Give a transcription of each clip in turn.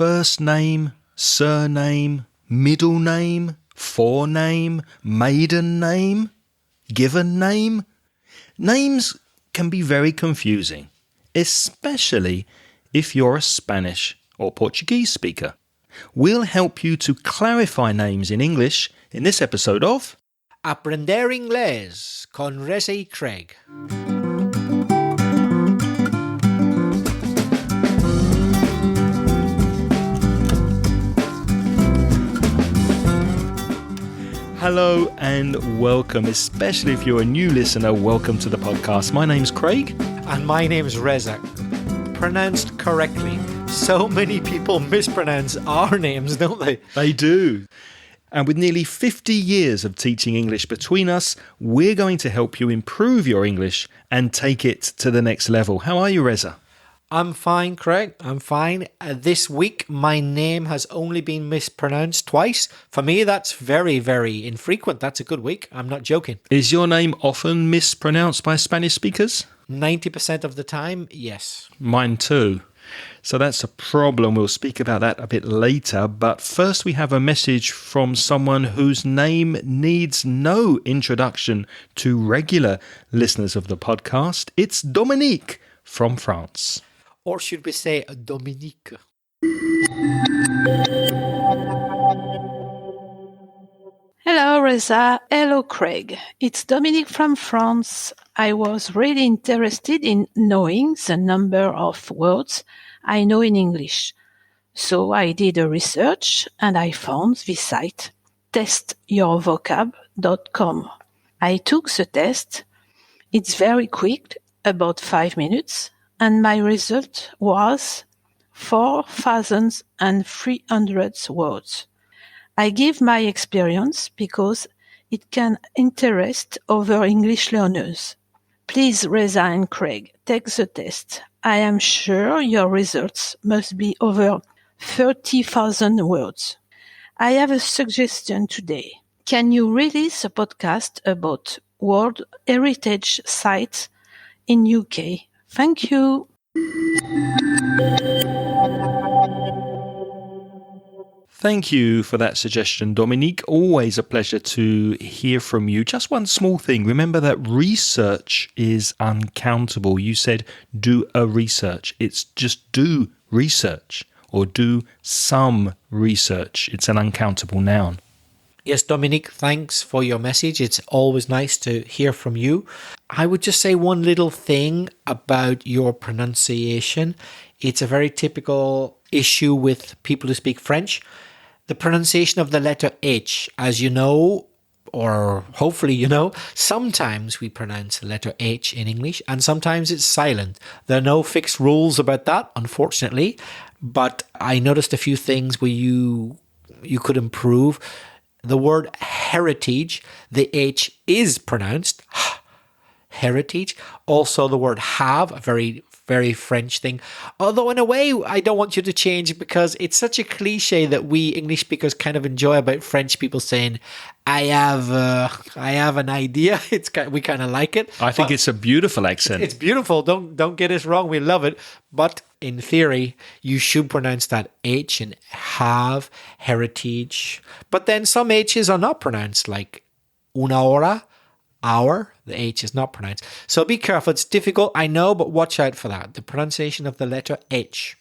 first name, surname, middle name, forename, maiden name, given name? Names can be very confusing, especially if you're a Spanish or Portuguese speaker. We'll help you to clarify names in English in this episode of Aprender Inglés con Reza y Craig. Hello and welcome, especially if you're a new listener, welcome to the podcast. My name's Craig. And my name's Reza. Pronounced correctly. So many people mispronounce our names, don't they? They do. And with nearly 50 years of teaching English between us, we're going to help you improve your English and take it to the next level. How are you, Reza? I'm fine, Craig. I'm fine. This week, my name has only been mispronounced twice. For me, that's very, very infrequent. That's a good week. I'm not joking. Is your name often mispronounced by Spanish speakers? 90% of the time, yes. Mine too. So that's a problem. We'll speak about that a bit later. But first, we have a message from someone whose name needs no introduction to regular listeners of the podcast. It's Dominique from France. Or should we say Dominique? Hello, Reza. Hello, Craig. It's Dominique from France. I was really interested in knowing the number of words I know in English. So I did a research and I found this site, testyourvocab.com. I took the test. It's very quick, about 5 minutes, and my result was 4,300 words. I give my experience because it can interest other English learners. Please, Reza and Craig, take the test. I am sure your results must be over 30,000 words. I have a suggestion today. Can you release a podcast about World Heritage Sites in UK? Thank you. Thank you for that suggestion, Dominique. Always a pleasure to hear from you. Just one small thing. Remember that research is uncountable. You said do a research. It's just do research or do some research. It's an uncountable noun. Yes, Dominique, thanks for your message. It's always nice to hear from you. I would just say one little thing about your pronunciation. It's a very typical issue with people who speak French. The pronunciation of the letter H, as you know, or hopefully you know, sometimes we pronounce the letter H in English and sometimes it's silent. There are no fixed rules about that, unfortunately, but I noticed a few things where you could improve. The word heritage, the H is pronounced heritage. Also the word have, a very, very French thing. Although in a way, I don't want you to change it because it's such a cliche that we English speakers kind of enjoy about French people saying, I have an idea. We kind of like it. I think it's a beautiful accent. It's beautiful. Don't get us wrong. We love it. But in theory, you should pronounce that H in have, heritage. But then some H's are not pronounced, like una hora, hour. The H is not pronounced. So be careful. It's difficult, I know, but watch out for that. The pronunciation of the letter H.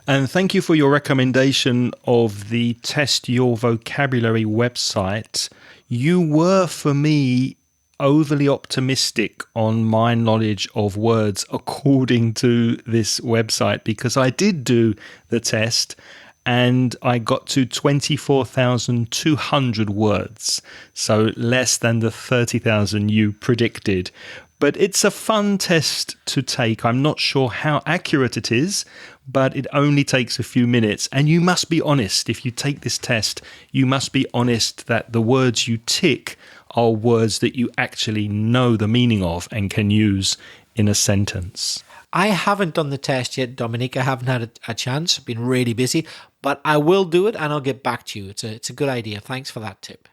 And thank you for your recommendation of the Test Your Vocabulary website. You were, for me, overly optimistic on my knowledge of words according to this website because I did do the test and I got to 24,200 words, so less than the 30,000 you predicted. But it's a fun test to take. I'm not sure how accurate it is, but it only takes a few minutes. And you must be honest. If you take this test, you must be honest that the words you tick are words that you actually know the meaning of and can use in a sentence. I haven't done the test yet, Dominique. I haven't had a chance. I've been really busy, but I will do it and I'll get back to you. It's a good idea. Thanks for that tip.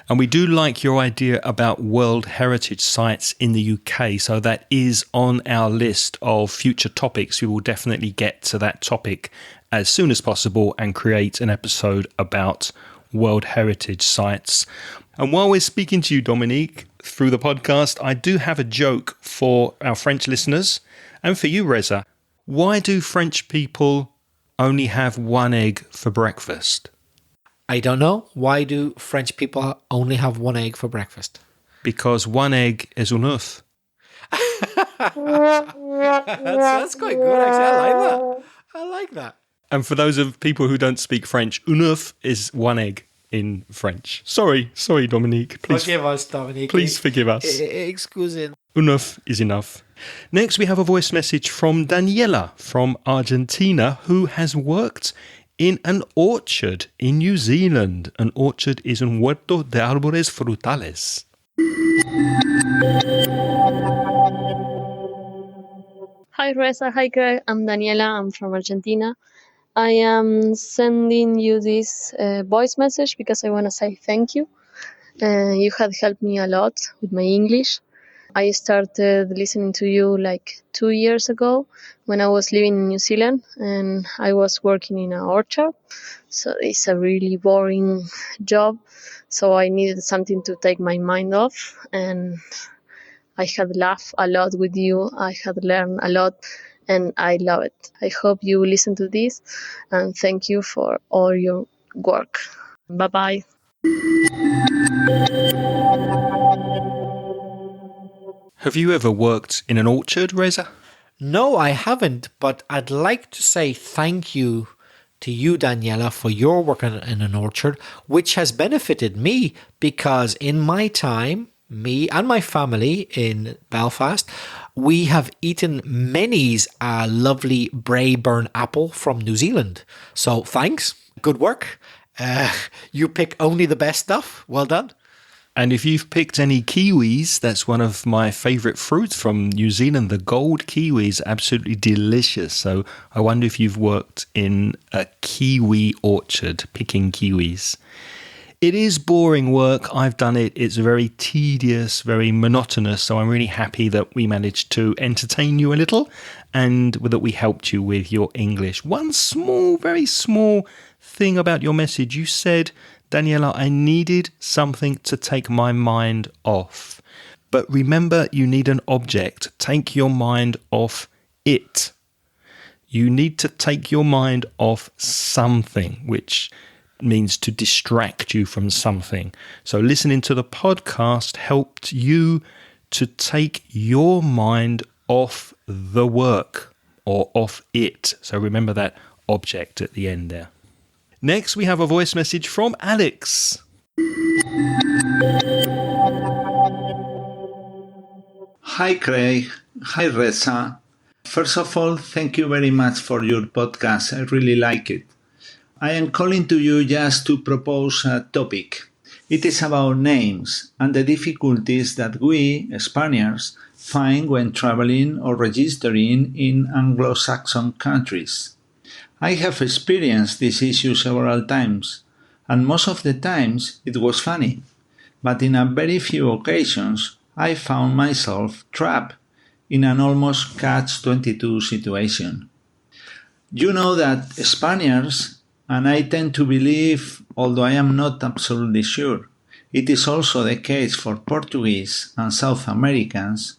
And we do like your idea about World Heritage Sites in the UK. So that is on our list of future topics. We will definitely get to that topic as soon as possible and create an episode about World Heritage Sites. And while we're speaking to you, Dominique, through the podcast, I do have a joke for our French listeners and for you, Reza. Why do French people only have one egg for breakfast? I don't know. Why do French people only have one egg for breakfast? Because one egg is un œuf. That's quite good, actually. I like that. And for those of people who don't speak French, un œuf is one egg in French. Sorry, Dominique. Please forgive us, Dominique. Please forgive us. Excuse me. Enough is enough. Next, we have a voice message from Daniela from Argentina, who has worked in an orchard in New Zealand. An orchard is un huerto de árboles frutales. Hi Reza, hi Greg, I'm Daniela, I'm from Argentina. I am sending you this voice message because I want to say thank you. You had helped me a lot with my English. I started listening to you like 2 years ago when I was living in New Zealand and I was working in an orchard. So it's a really boring job. So I needed something to take my mind off, and I had laughed a lot with you. I had learned a lot and I love it. I hope you listen to this and thank you for all your work. Bye-bye. Have you ever worked in an orchard, Reza? No, I haven't, but I'd like to say thank you to you, Daniela, for your work in an orchard, which has benefited me because in my time, me and my family in Belfast, we have eaten many's a lovely Braeburn apple from New Zealand. So thanks, good work. You pick only the best stuff. Well done. And if you've picked any kiwis, that's one of my favourite fruits from New Zealand. The gold kiwi is absolutely delicious. So I wonder if you've worked in a kiwi orchard picking kiwis. It is boring work. I've done it. It's very tedious, very monotonous. So I'm really happy that we managed to entertain you a little and that we helped you with your English. One small, very small thing about your message. You said, Daniela, I needed something to take my mind off. But remember, you need an object. Take your mind off it. You need to take your mind off something, which means to distract you from something. So listening to the podcast helped you to take your mind off the work or off it. So remember that object at the end there. Next, we have a voice message from Alex. Hi Craig, hi Reza. First of all, thank you very much for your podcast. I really like it. I am calling to you just to propose a topic. It is about names and the difficulties that we, Spaniards, find when traveling or registering in Anglo-Saxon countries. I have experienced this issue several times, and most of the times it was funny, but in a very few occasions I found myself trapped in an almost catch-22 situation. You know that Spaniards, and I tend to believe, although I am not absolutely sure, it is also the case for Portuguese and South Americans,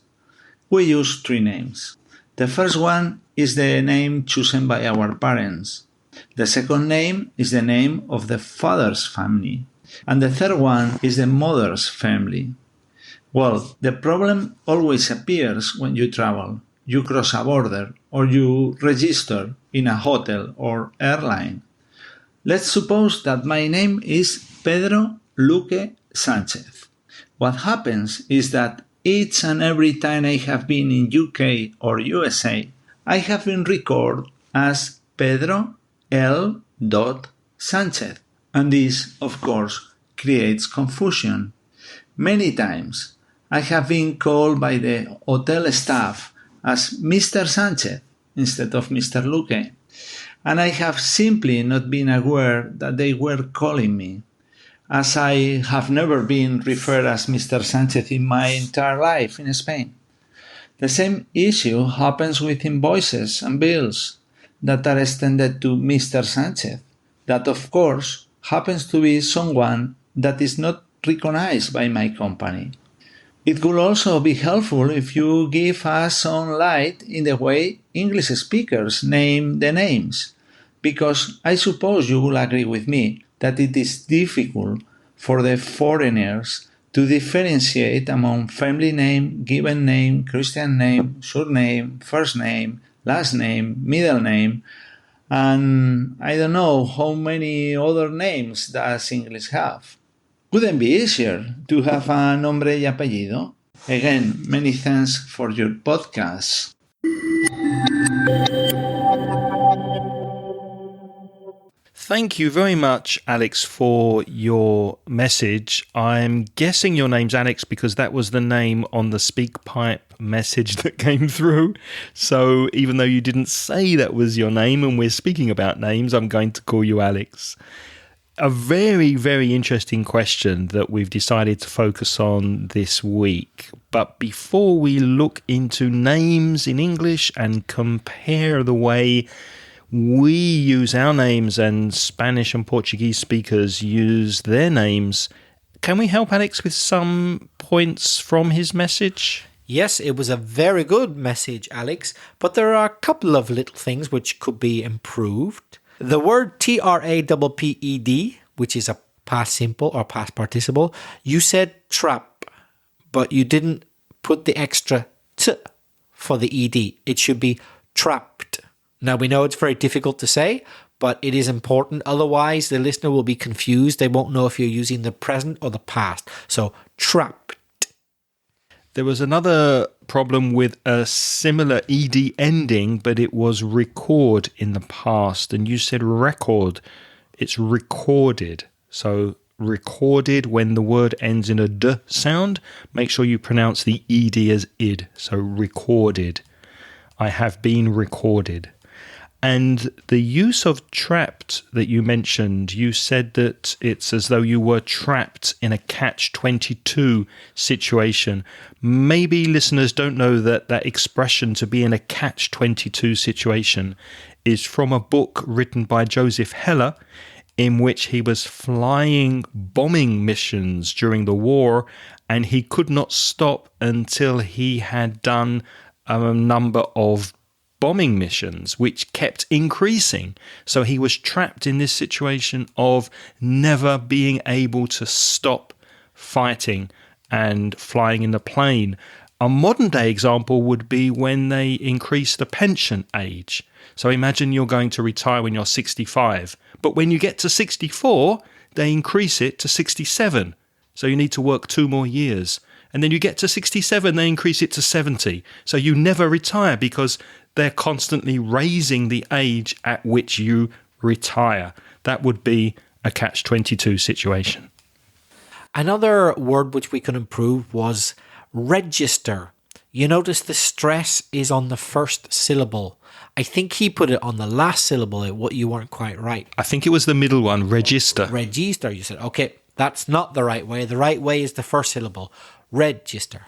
we use three names. The first one is the name chosen by our parents. The second name is the name of the father's family. And the third one is the mother's family. Well, the problem always appears when you travel, you cross a border, or you register in a hotel or airline. Let's suppose that my name is Pedro Luque Sánchez. What happens is that each and every time I have been in UK or USA, I have been recorded as Pedro L. Sánchez. And this, of course, creates confusion. Many times, I have been called by the hotel staff as Mr. Sánchez instead of Mr. Luque. And I have simply not been aware that they were calling me, as I have never been referred as Mr. Sánchez in my entire life in Spain. The same issue happens with invoices and bills. that are extended to Mr. Sanchez. That, of course, happens to be someone that is not recognized by my company. It would also be helpful if you give us some light in the way English speakers name the names, because I suppose you will agree with me that it is difficult for the foreigners to differentiate among family name, given name, Christian name, surname, first name, last name, middle name, and I don't know how many other names does English have. Couldn't be easier to have a nombre y apellido? Again, many thanks for your podcast. Thank you very much, Alex, for your message. I'm guessing your name's Alex because that was the name on the SpeakPipe message that came through. So even though you didn't say that was your name and we're speaking about names, I'm going to call you Alex. A very, very interesting question that we've decided to focus on this week. But before we look into names in English and compare the way we use our names and Spanish and Portuguese speakers use their names, can we help Alex with some points from his message? Yes, it was a very good message, Alex, but there are a couple of little things which could be improved. The word TRAPPED, which is a past simple or past participle, you said trap, but you didn't put the extra t for the ed. It should be trapped. Now, we know it's very difficult to say, but it is important. Otherwise, the listener will be confused. They won't know if you're using the present or the past. So, trapped. There was another problem with a similar ed ending, but it was record in the past. And you said record. It's recorded. So, recorded when the word ends in a d sound. Make sure you pronounce the ed as id. So, recorded. I have been recorded. And the use of trapped that you mentioned, you said that it's as though you were trapped in a catch-22 situation. Maybe listeners don't know that that expression, to be in a catch-22 situation, is from a book written by Joseph Heller, in which he was flying bombing missions during the war, and he could not stop until he had done a number of bombing missions, which kept increasing. So he was trapped in this situation of never being able to stop fighting and flying in the plane. A modern day example would be when they increase the pension age. So imagine you're going to retire when you're 65, but when you get to 64, they increase it to 67. So you need to work 2 more years. And then you get to 67, they increase it to 70. So you never retire because they're constantly raising the age at which you retire. That would be a catch-22 situation. Another word which we can improve was register. You notice the stress is on the first syllable. I think he put it on the last syllable. What you weren't quite right. I think it was the middle one, register. Register, you said. Okay, that's not the right way. The right way is the first syllable. Register.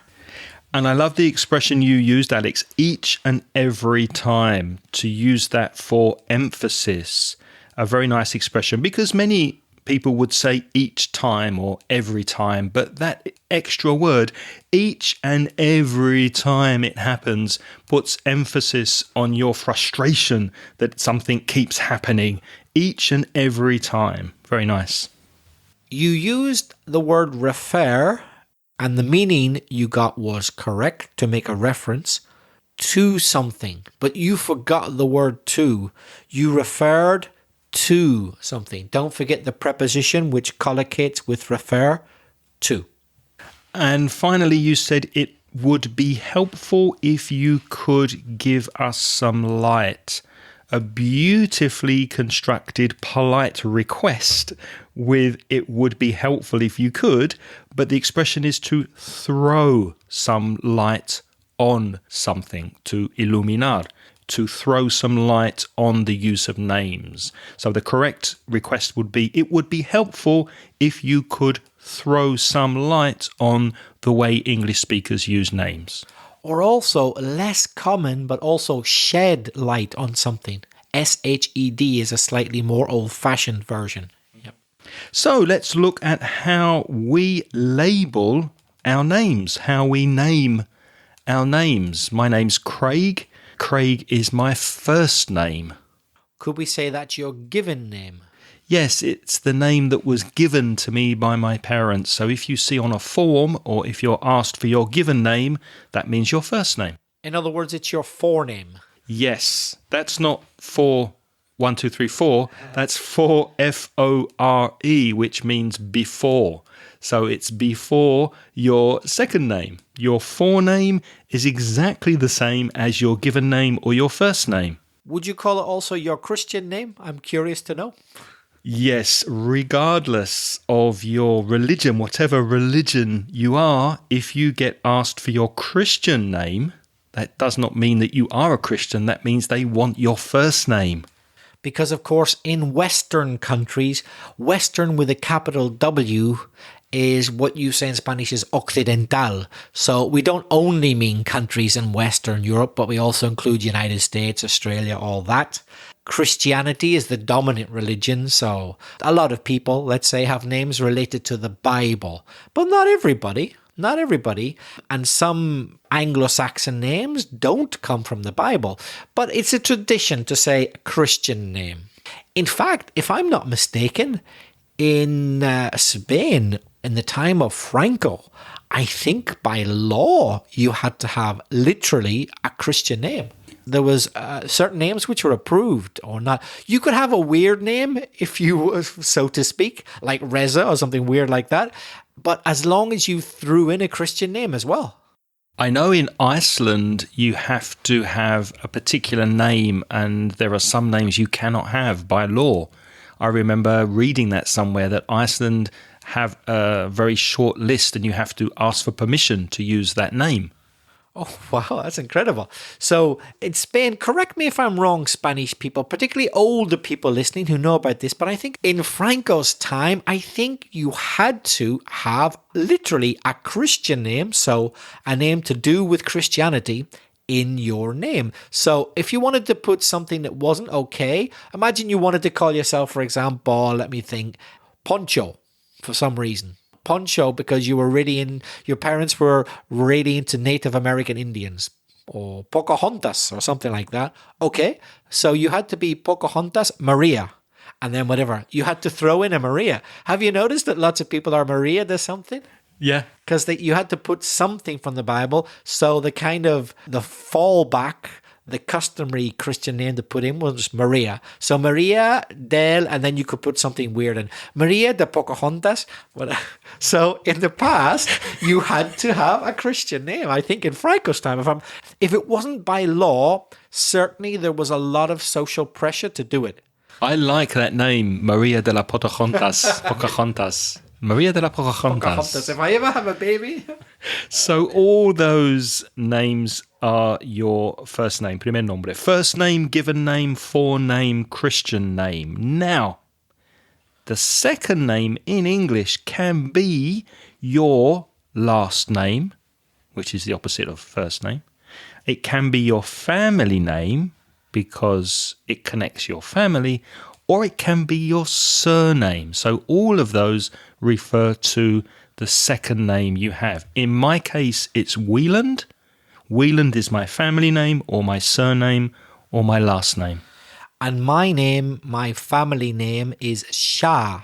And I love the expression you used, Alex, each and every time, to use that for emphasis. A very nice expression, because many people would say each time or every time, but that extra word, each and every time it happens, puts emphasis on your frustration that something keeps happening each and every time. Very nice. You used the word refer, and the meaning you got was correct, to make a reference to something. But you forgot the word to. You referred to something. Don't forget the preposition which collocates with refer to. And finally, you said it would be helpful if you could give us some light. A beautifully constructed, polite request with it would be helpful if you could, but the expression is to throw some light on something, to iluminar, to throw some light on the use of names. So the correct request would be, it would be helpful if you could throw some light on the way English speakers use names. Or also less common, but also shed light on something. SHED is a slightly more old-fashioned version. Yep. So let's look at how we label our names, how we name our names. My name's Craig. Craig is my first name. Could we say that's your given name? Yes, it's the name that was given to me by my parents. So if you see on a form or if you're asked for your given name, that means your first name. In other words, it's your forename. Yes, that's not 41234. That's 4FORE, which means before. So it's before your second name. Your forename is exactly the same as your given name or your first name. Would you call it also your Christian name? I'm curious to know. Yes, regardless of your religion, whatever religion you are, if you get asked for your Christian name, that does not mean that you are a Christian. That means they want your first name. Because, of course, in Western countries, Western with a capital W is what you say in Spanish is Occidental. So we don't only mean countries in Western Europe, but we also include United States, Australia, all that. Christianity is the dominant religion, so a lot of people, let's say, have names related to the Bible. But not everybody. Not everybody. And some Anglo-Saxon names don't come from the Bible. But it's a tradition to say a Christian name. In fact, if I'm not mistaken, in Spain, in the time of Franco, I think by law you had to have literally a Christian name. There was certain names which were approved or not. You could have a weird name, if you, so to speak, like Reza or something weird like that. But as long as you threw in a Christian name as well. I know in Iceland you have to have a particular name, and there are some names you cannot have by law. I remember reading that somewhere, that Iceland have a very short list and you have to ask for permission to use that name. Oh, wow, that's incredible. So in Spain, correct me if I'm wrong, Spanish people, particularly older people listening who know about this, but I think in Franco's time, I think you had to have literally a Christian name, so a name to do with Christianity in your name. So if you wanted to put something that wasn't okay, imagine you wanted to call yourself, for example, let me think, Poncho for some reason. Poncho because your parents were really into Native American Indians, or Pocahontas or something like that. Okay, so you had to be Pocahontas Maria, and then whatever. You had to throw in a Maria. Have you noticed that lots of people are Maria to something? Yeah. Because you had to put something from the Bible, so the fallback, the customary Christian name to put in was Maria. So Maria del, and then you could put something weird in. Maria de Pocahontas. So in the past, you had to have a Christian name. I think in Franco's time, if it wasn't by law, certainly there was a lot of social pressure to do it. I like that name, Maria de la Pocahontas. Pocahontas. Maria de la Pocahontas. If I ever have a baby. So all those names are your first name, primer nombre. First name, given name, forename, Christian name. Now, the second name in English can be your last name, which is the opposite of first name. It can be your family name because it connects your family, or it can be your surname. So all of those refer to the second name you have. In my case, it's Wieland. Wieland is my family name or my surname or my last name. And my name, my family name is Shah,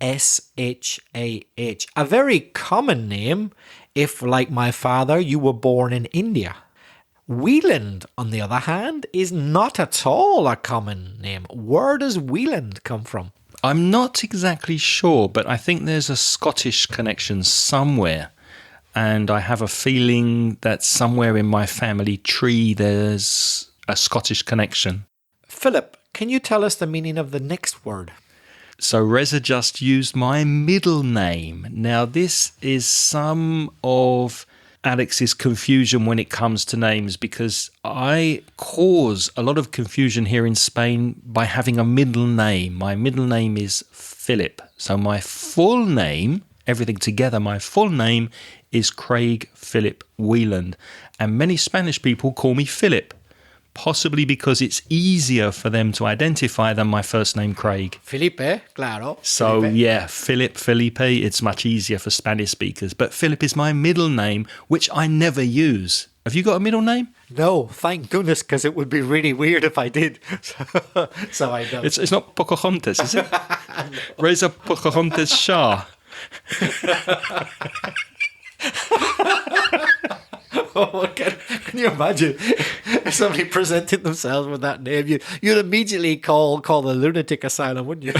S-H-A-H. A very common name if, like my father, you were born in India. Wieland, on the other hand, is not at all a common name. Where does Wieland come from? I'm not exactly sure, but I think there's a Scottish connection somewhere. And I have a feeling that somewhere in my family tree there's a Scottish connection. Philip, can you tell us the meaning of the next word? So Reza just used my middle name. Now this is some of Alex's confusion when it comes to names, because I cause a lot of confusion here in Spain by having a middle name. My middle name is Philip. So my full name, everything together, my full name is Craig Philip Wieland. And many Spanish people call me Philip. possibly because it's easier for them to identify than my first name, Craig. Felipe, claro. So, Felipe. yeah, Felipe, it's much easier for Spanish speakers. But Philip is my middle name, which I never use. Have you got a middle name? No, thank goodness, because it would be really weird if I did. So I don't. It's not Pocahontas, is it? Reza Pocahontas Shah. Oh, can you imagine if somebody presented themselves with that name? You'd immediately call the lunatic asylum, wouldn't you?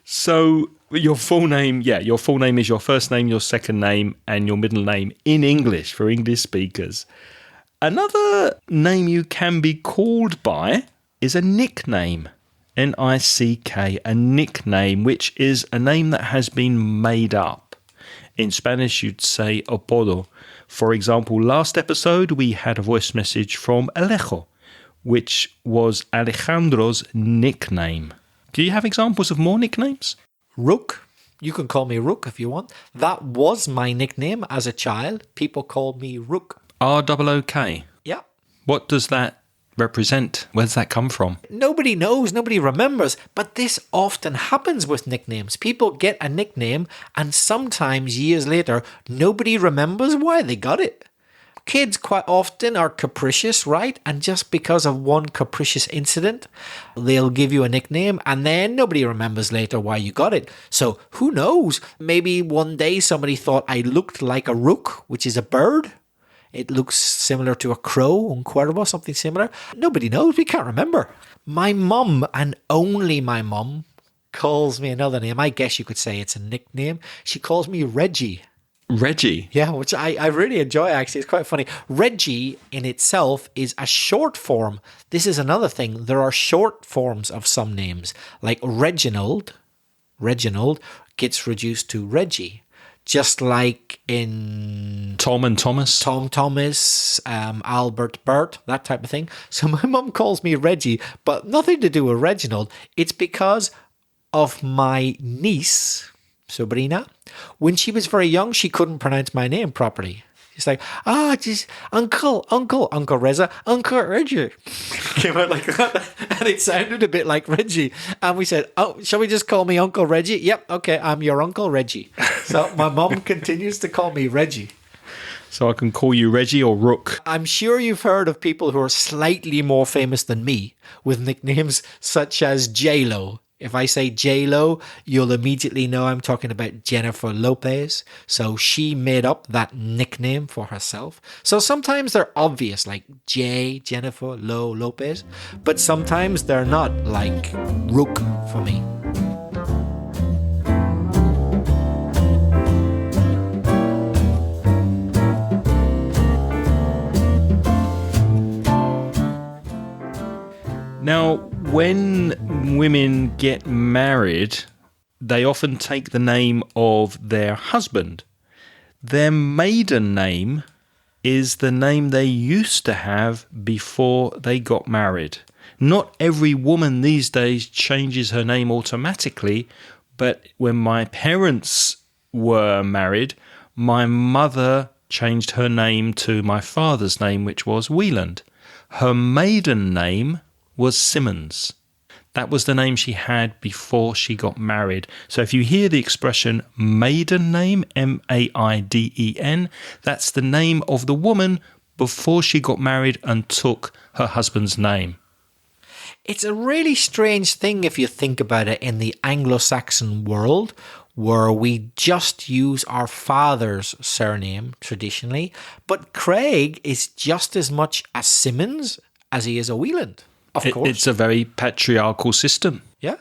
So your full name is your first name, your second name, and your middle name in English for English speakers. Another name you can be called by is a nickname. N-I-C-K, a nickname, which is a name that has been made up. In Spanish, you'd say apodo. For example, last episode, we had a voice message from Alejo, which was Alejandro's nickname. Do you have examples of more nicknames? Rook. You can call me Rook if you want. That was my nickname as a child. People called me Rook. R-O-O-K. Yeah. What does that represent? Where does that come from? Nobody knows, nobody remembers, but this often happens with nicknames. People get a nickname and sometimes years later, nobody remembers why they got it. Kids quite often are capricious, right? And just because of one capricious incident, they'll give you a nickname and then nobody remembers later why you got it. So who knows? Maybe one day somebody thought I looked like a rook, which is a bird. It looks similar to a crow, un cuervo, something similar. Nobody knows. We can't remember. My mum, and only my mum, calls me another name. I guess you could say it's a nickname. She calls me Reggie. Reggie? Yeah, which I really enjoy, actually. It's quite funny. Reggie in itself is a short form. This is another thing. There are short forms of some names. Like Reginald gets reduced to Reggie. Just like in Tom and Thomas. Tom Thomas, Albert Bert, that type of thing. So my mum calls me Reggie, but nothing to do with Reginald. It's because of my niece, Sabrina. When she was very young, she couldn't pronounce my name properly. She's like, just Uncle Reza, Uncle Reggie. Came out like that. And it sounded a bit like Reggie. And we said, shall we just call me Uncle Reggie? Yep, okay, I'm your Uncle Reggie. So my mom continues to call me Reggie. So I can call you Reggie or Rook. I'm sure you've heard of people who are slightly more famous than me with nicknames such as J-Lo. If I say J-Lo, you'll immediately know I'm talking about Jennifer Lopez. So she made up that nickname for herself. So sometimes they're obvious, like Jennifer Lopez. But sometimes they're not, like Rook for me. Now, when women get married, they often take the name of their husband. Their maiden name is the name they used to have before they got married. Not every woman these days changes her name automatically, but when my parents were married, my mother changed her name to my father's name, which was Wieland. Her maiden name was Simmons. That was the name she had before she got married. So if you hear the expression maiden name, M-A-I-D-E-N, that's the name of the woman before she got married and took her husband's name. It's a really strange thing if you think about it in the Anglo-Saxon world, where we just use our father's surname traditionally, but Craig is just as much a Simmons as he is a Wieland. Of course. It's a very patriarchal system. Yeah.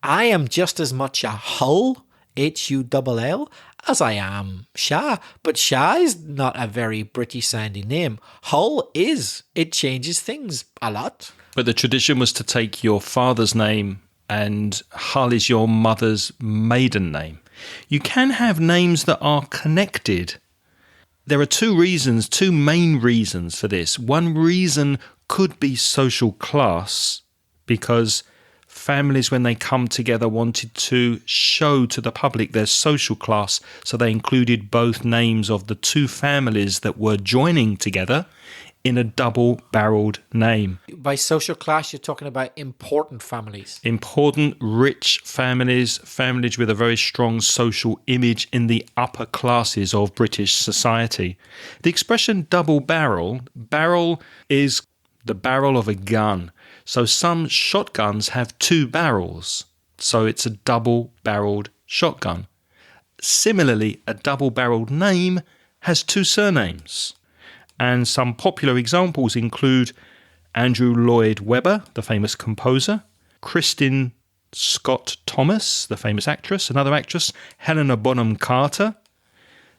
I am just as much a Hull, Hull, as I am Shah. But Shah is not a very British sounding name. Hull is. It changes things a lot. But the tradition was to take your father's name, and Hull is your mother's maiden name. You can have names that are connected. There are two main reasons for this. One reason could be social class, because families, when they come together, wanted to show to the public their social class, so they included both names of the two families that were joining together in a double-barreled name. By social class, you're talking about important families. Important, rich families, families with a very strong social image in the upper classes of British society. The expression double-barrel, barrel is the barrel of a gun. So some shotguns have two barrels. So it's a double-barreled shotgun. Similarly, a double-barreled name has two surnames. And some popular examples include Andrew Lloyd Webber, the famous composer, Kristin Scott Thomas, the famous actress, another actress, Helena Bonham Carter,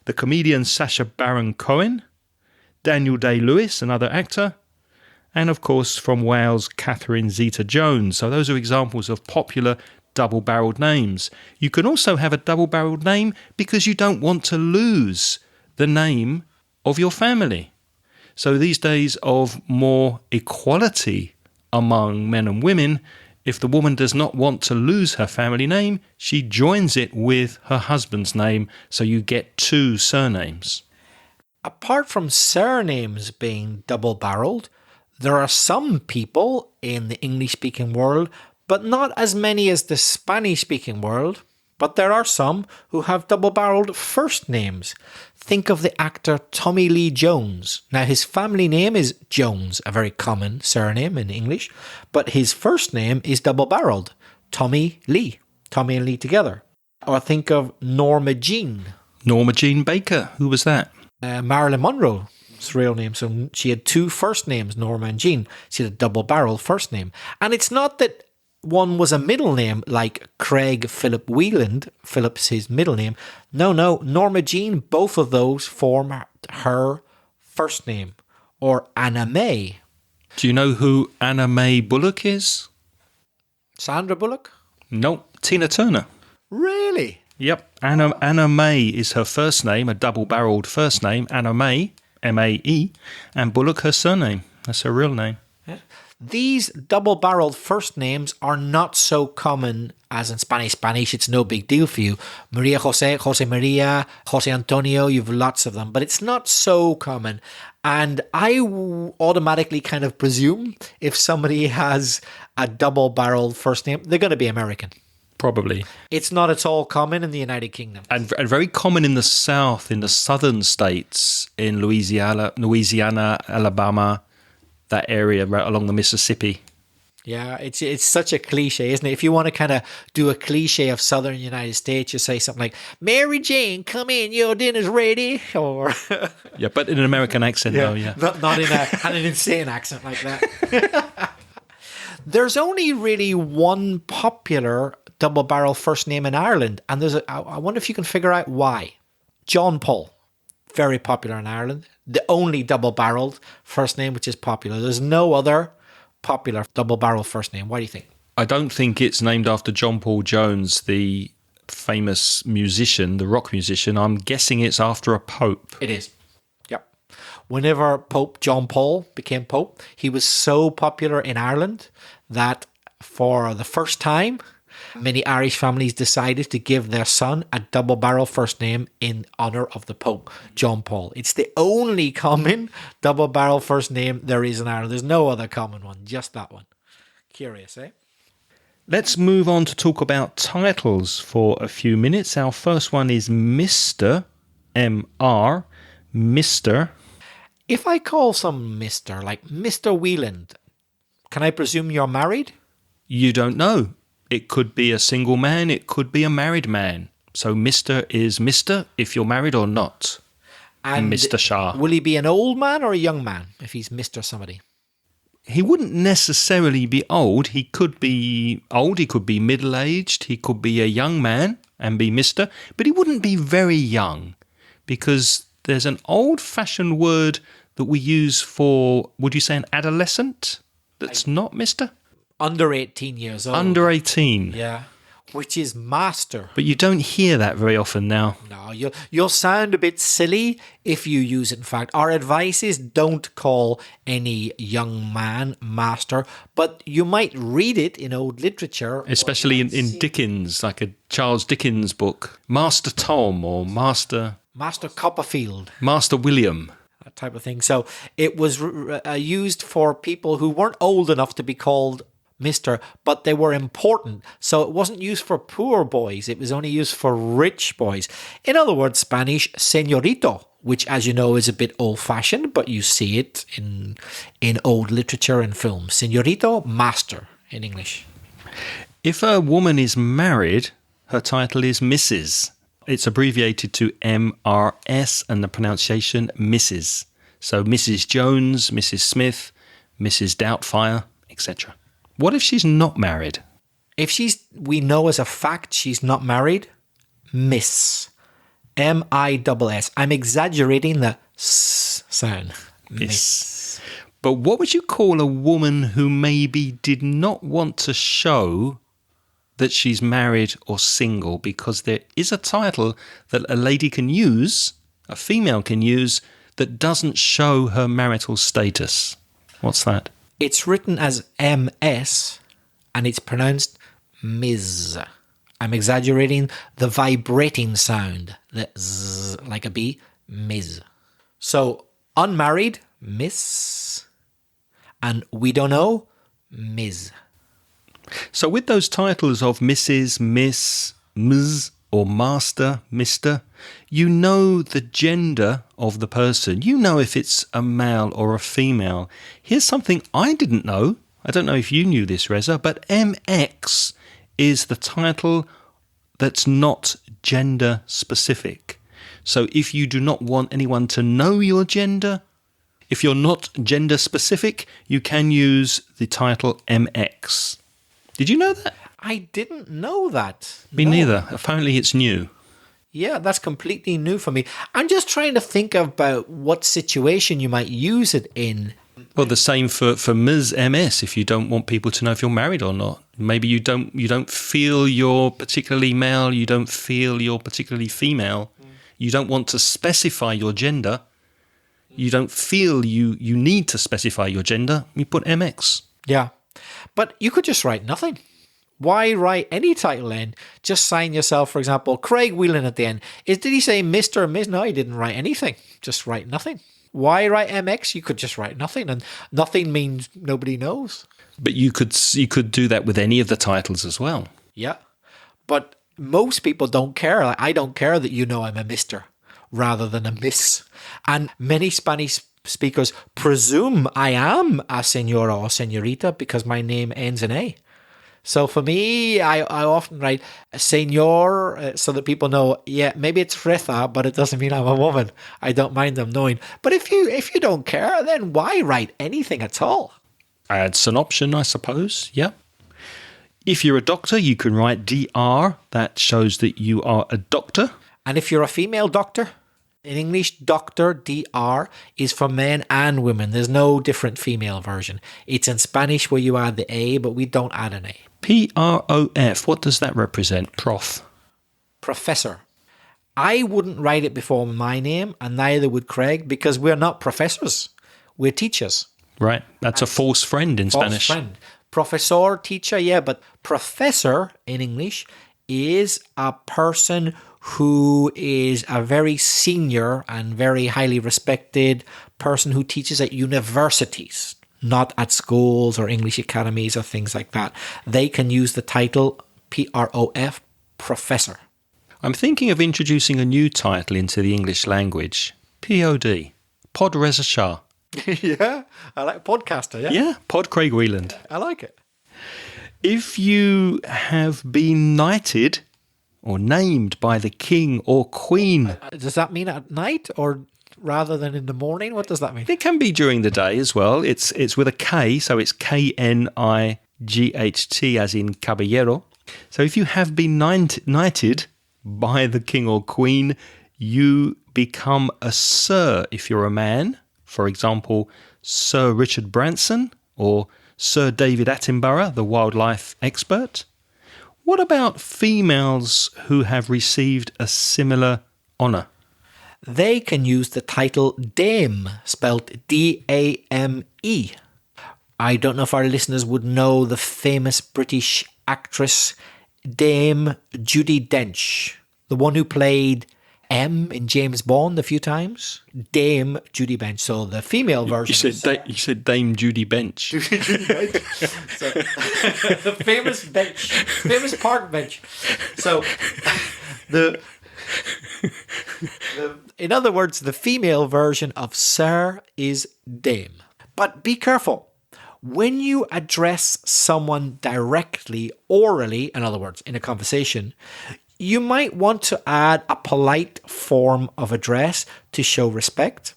the comedian Sacha Baron Cohen, Daniel Day-Lewis, another actor, and of course from Wales, Catherine Zeta-Jones. So those are examples of popular double-barreled names. You can also have a double-barreled name because you don't want to lose the name of your family. So these days of more equality among men and women, if the woman does not want to lose her family name, she joins it with her husband's name, so you get two surnames. Apart from surnames being double-barreled, there are some people in the English-speaking world, but not as many as the Spanish-speaking world, but there are some who have double-barreled first names. Think of the actor Tommy Lee Jones. Now, his family name is Jones, a very common surname in English, but his first name is double-barreled, Tommy Lee. Tommy and Lee together. Or think of Norma Jean. Norma Jean Baker, who was that? Marilyn Monroe's real name. So she had two first names, Norma and Jean. She had a double-barreled first name. And it's not that one was a middle name like Craig Philip Wheeland. Philip's his middle name. No, Norma Jean, both of those form her first name. Or Anna May. Do you know who Anna May Bullock is? Sandra Bullock? No, Tina Turner. Really? Yep, Anna May is her first name, a double-barreled first name, Anna May, M-A-E, and Bullock her surname. That's her real name. Yeah. These double-barreled first names are not so common as in Spanish. It's no big deal for you. Maria Jose, Jose Maria, Jose Antonio, you've lots of them, but it's not so common. And I automatically kind of presume if somebody has a double-barreled first name, they're going to be American. Probably. It's not at all common in the United Kingdom. And very common in the South, in the southern states, in Louisiana, Alabama, that area right along the Mississippi. Yeah, it's such a cliche, isn't it? If you want to kind of do a cliche of southern United States, you say something like, Mary Jane, come in, your dinner's ready. Or yeah, but in an American accent, though, yeah. Not in an insane accent like that. There's only really one popular double-barrel first name in Ireland, and I wonder if you can figure out why. John Paul, very popular in Ireland. The only double-barreled first name which is popular. There's no other popular double-barrel first name. Why do you think? I don't think it's named after John Paul Jones, the famous musician, the rock musician. I'm guessing it's after a pope. It is. Yep. Whenever Pope John Paul became pope, he was so popular in Ireland that for the first time, many Irish families decided to give their son a double-barrel first name in honor of the Pope, John Paul. It's the only common double-barrel first name there is in Ireland. There's no other common one, just that one. Curious, eh? Let's move on to talk about titles for a few minutes. Our first one is Mr. M-R, Mr. If I call some Mr., like Mr. Wheeland, can I presume you're married? You don't know. It could be a single man, it could be a married man. So Mr. is Mr. if you're married or not. And Mr. Shah. Will he be an old man or a young man if he's Mr. somebody? He wouldn't necessarily be old. He could be old, he could be middle-aged, he could be a young man and be Mr. But he wouldn't be very young because there's an old-fashioned word that we use for, would you say an adolescent that's not Mr.? Under 18 years old. Under 18. Yeah. Which is master. But you don't hear that very often now. No, you'll sound a bit silly if you use it. In fact, our advice is don't call any young man master, but you might read it in old literature. Especially in Dickens, like a Charles Dickens book. Master Tom or Master Copperfield. Master William. type of thing. So it was used for people who weren't old enough to be called Mr., but they were important. So it wasn't used for poor boys. It was only used for rich boys. In other words, Spanish, señorito, which, as you know, is a bit old-fashioned, but you see it in old literature and film. Señorito, master in English. If a woman is married, her title is Mrs. It's abbreviated to MRS and the pronunciation Mrs. So Mrs. Jones, Mrs. Smith, Mrs. Doubtfire, etc. What if she's not married? If we know as a fact she's not married, Miss. M-I-S-S. I'm exaggerating the S sound. Miss. But what would you call a woman who maybe did not want to show that she's married or single? Because there is a title that a lady can use, a female can use, that doesn't show her marital status. What's that? It's written as M-S and it's pronounced Ms. I'm exaggerating the vibrating sound, the Z, like a B, Ms. So, unmarried, Miss, and we don't know, Ms. So with those titles of Mrs., Miss, Ms, or Master, Mr., you know the gender of the person. You know if it's a male or a female. Here's something I didn't know. I don't know if you knew this, Reza, but MX is the title that's not gender specific. So if you do not want anyone to know your gender, if you're not gender specific, you can use the title MX. Did you know that? I didn't know that. Me neither. Apparently it's new. Yeah, that's completely new for me. I'm just trying to think about what situation you might use it in. Well, the same for Ms. MS, if you don't want people to know if you're married or not. Maybe you don't feel you're particularly male, you don't feel you're particularly female. You don't want to specify your gender. You don't feel you need to specify your gender. You put MX. Yeah. But you could just write nothing. Why write any title in? Just sign yourself, for example, Craig Whelan at the end. Did he say Mr. or Ms? No, he didn't write anything. Just write nothing. Why write MX? You could just write nothing, and nothing means nobody knows. But you could do that with any of the titles as well. Yeah. But most people don't care. Like, I don't care that you know I'm a Mr. rather than a Miss. And many Spanish speakers presume I am a senora or senorita because my name ends in A. So for me, I often write senor so that people know, yeah, maybe it's Reza, but it doesn't mean I'm a woman. I don't mind them knowing. But if you don't care, then why write anything at all? It's an option, I suppose. Yeah. If you're a doctor, you can write DR. That shows that you are a doctor. And if you're a female doctor, in English, doctor, DR, is for men and women. There's no different female version. It's in Spanish where you add the A, but we don't add an A. PROF, what does that represent? Prof. Professor. I wouldn't write it before my name, and neither would Craig, because we're not professors. We're teachers. Right. That's a false friend in Spanish. False friend. Professor, teacher, yeah, but professor in English is a person who is a very senior and very highly respected person who teaches at universities, not at schools or English academies or things like that. They can use the title PROF, professor. I'm thinking of introducing a new title into the English language. POD, Pod Reza Shah. Yeah, I like podcaster, yeah? Yeah, Pod Craig Whelan. I like it. If you have been knighted or named by the king or queen. Does that mean at night or rather than in the morning? What does that mean? It can be during the day as well. It's with a K, so it's KNIGHT as in caballero. So if you have been knighted by the king or queen, you become a sir if you're a man. For example, Sir Richard Branson or Sir David Attenborough, the wildlife expert. What about females who have received a similar honour? They can use the title Dame, spelt D-A-M-E. I don't know if our listeners would know the famous British actress Dame Judi Dench, the one who played M in James Bond a few times. Dame Judi Bench. So the female version. You said Dame Judy Bench. Judy Bench. So, famous bench. Famous park bench. So in other words, the female version of sir is dame. But be careful. When you address someone directly, orally, in other words, in a conversation, you might want to add a polite form of address to show respect.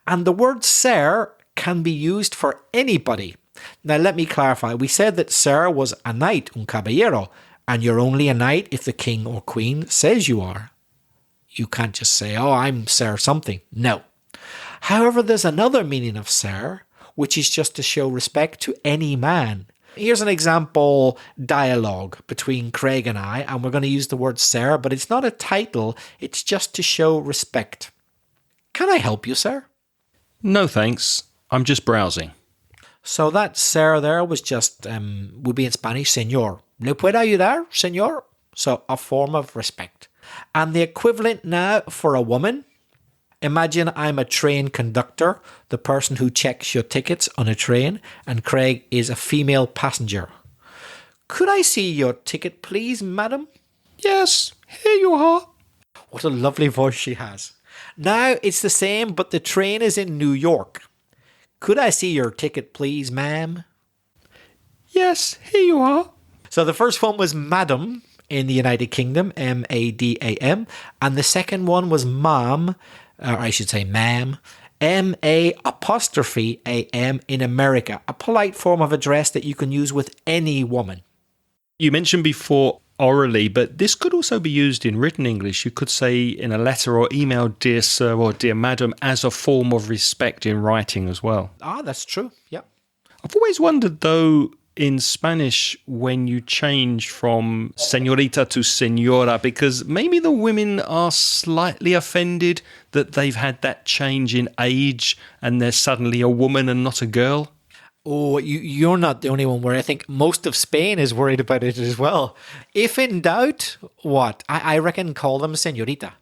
And the word sir can be used for anybody. Now, let me clarify. We said that sir was a knight, un caballero, and you're only a knight if the king or queen says you are. You can't just say, oh, I'm sir something. No. However, there's another meaning of sir, which is just to show respect to any man. Here's an example dialogue between Craig and I, and we're going to use the word sir, but it's not a title, it's just to show respect. Can I help you, sir? No, thanks. I'm just browsing. So that sir there was just, would be in Spanish, señor. ¿Le puedo ayudar, señor? So a form of respect. And the equivalent now for a woman, imagine I'm a train conductor, the person who checks your tickets on a train, and Craig is a female passenger. Could I see your ticket, please, madam? Yes, here you are. What a lovely voice she has. Now it's the same, but the train is in New York. Could I see your ticket, please, ma'am? Yes, here you are. So the first one was madam in the United Kingdom, M-A-D-A-M, and the second one was ma'am, or I should say ma'am, M-A-apostrophe-A-M in America, a polite form of address that you can use with any woman. You mentioned before orally, but this could also be used in written English. You could say in a letter or email, dear sir or dear madam, as a form of respect in writing as well. Ah, that's true, yeah. I've always wondered, though, in Spanish when you change from señorita to señora, because maybe the women are slightly offended that they've had that change in age and they're suddenly a woman and not a girl. Oh, you're not the only one where I think most of Spain is worried about it as well. If in doubt, what? I reckon call them señorita.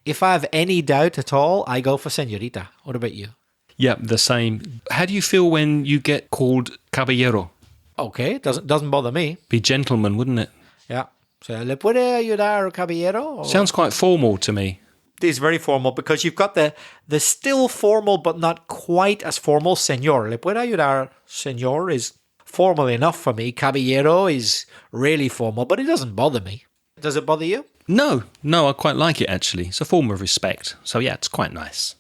If I have any doubt at all, I go for señorita. What about you? Yeah, the same. How do you feel when you get called caballero? Okay, doesn't bother me. Be gentleman, wouldn't it? Yeah. So, ¿le puede ayudar, caballero? Sounds quite formal to me. It is very formal because you've got the still formal but not quite as formal señor. ¿Le puede ayudar, señor? Is formal enough for me. Caballero is really formal, but it doesn't bother me. Does it bother you? No, I quite like it actually. It's a form of respect. So yeah, it's quite nice.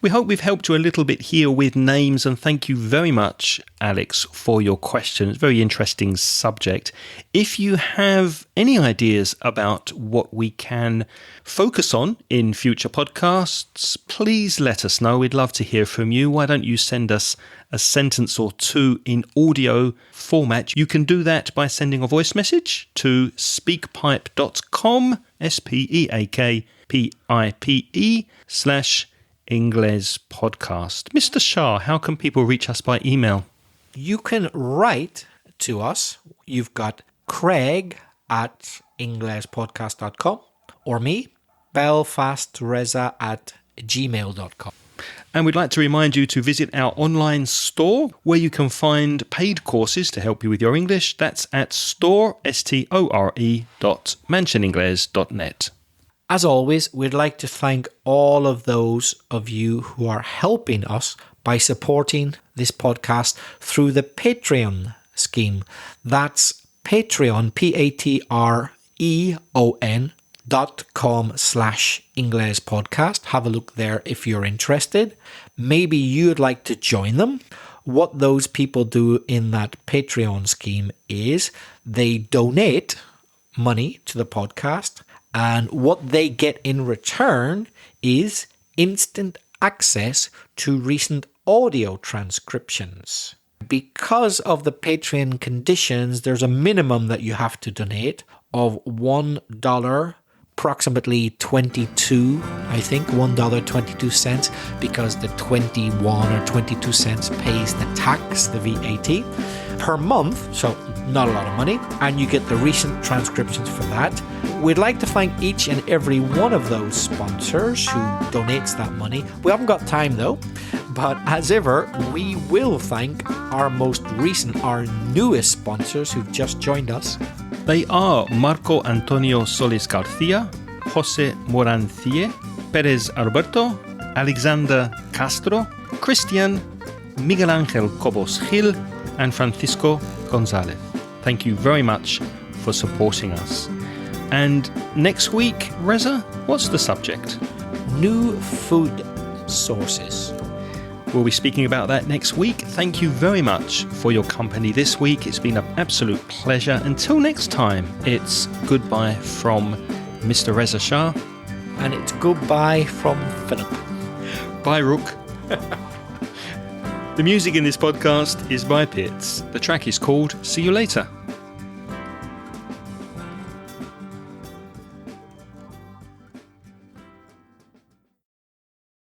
We hope we've helped you a little bit here with names, and thank you very much, Alex, for your question. It's a very interesting subject. If you have any ideas about what we can focus on in future podcasts, please let us know. We'd love to hear from you. Why don't you send us a sentence or two in audio format? You can do that by sending a voice message to speakpipe.com, speakpipe/Ingles podcast. Mr. Shah, how can people reach us by email? You can write to us. You've got Craig@inglespodcast.com or me, belfastreza@gmail.com. And we'd like to remind you to visit our online store where you can find paid courses to help you with your English. That's at store.mansioningles.net. As always, we'd like to thank all of those of you who are helping us by supporting this podcast through the Patreon scheme. That's Patreon, patreon.com/Ingles podcast. Have a look there if you're interested. Maybe you'd like to join them. What those people do in that Patreon scheme is they donate money to the podcast, and what they get in return is instant access to recent audio transcriptions. Because of the Patreon conditions, there's a minimum that you have to donate of $1, approximately 22, I think, $1.22, because the 21 or 22 cents pays the tax, the VAT. per month, so not a lot of money, and you get the recent transcriptions for that. We'd like to thank each and every one of those sponsors who donates that money. We haven't got time though, but as ever, we will thank our newest sponsors who've just joined us. They are Marco Antonio Solis Garcia, Jose Morancier, Perez Alberto, Alexander Castro, Christian, Miguel Ángel Cobos Gil, and Francisco González. Thank you very much for supporting us. And next week, Reza, what's the subject? New food sources. We'll be speaking about that next week. Thank you very much for your company this week. It's been an absolute pleasure. Until next time, it's goodbye from Mr. Reza Shah. And it's goodbye from Philip. Bye, Rook. The music in this podcast is by Pitts. The track is called See You Later.